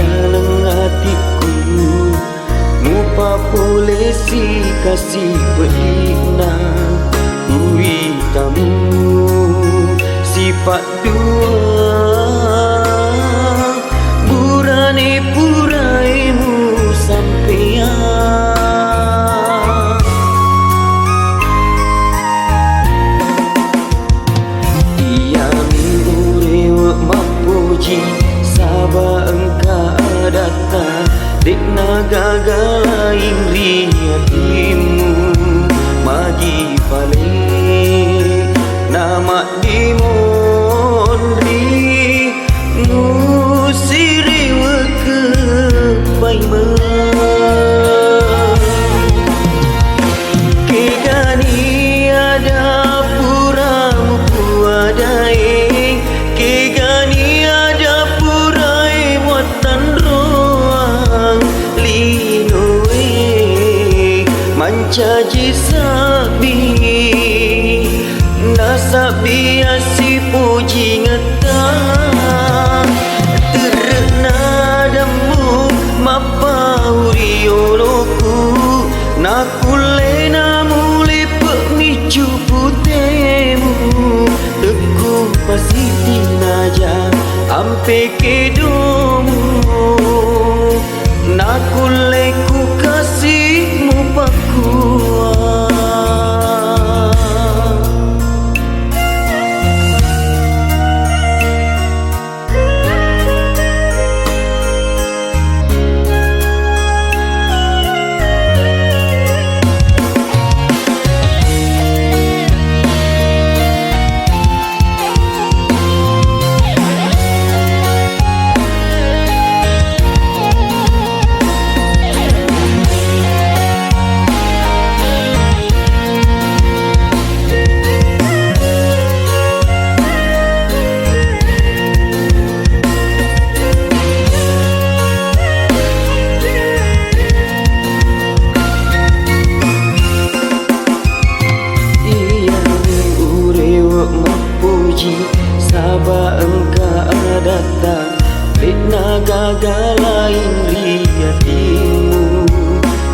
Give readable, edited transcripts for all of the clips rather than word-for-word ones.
dalam hatiku, mupa boleh si kasih berhina ui tamu sifat dua burane puraimu sampean. Ia minggu mapuji sabah engkau datang dek naga lain riatimu magi paling nama dimondri musiri weke paima kegani ada puramu puadai kegani ada purai muatan roang linoe mancaji sabi nasabi asi puji ngetang terna damu mapauri oloku nakule namuli pemicu putemu teku pasiti naja ampe kedomu nakule ku kasihmu pakuan. Sabah engkau datang dek naga lain riatimu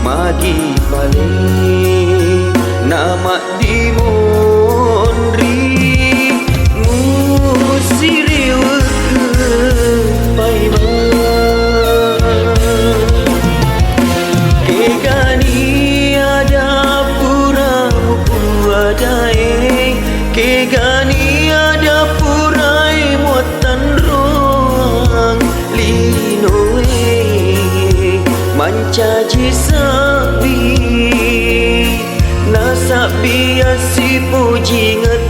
magi paling nama dimondri musiri weke paima kegani ada puramu puadai kegani ada purai muatan roang linoe mancaji sabi nasabi asi puji nget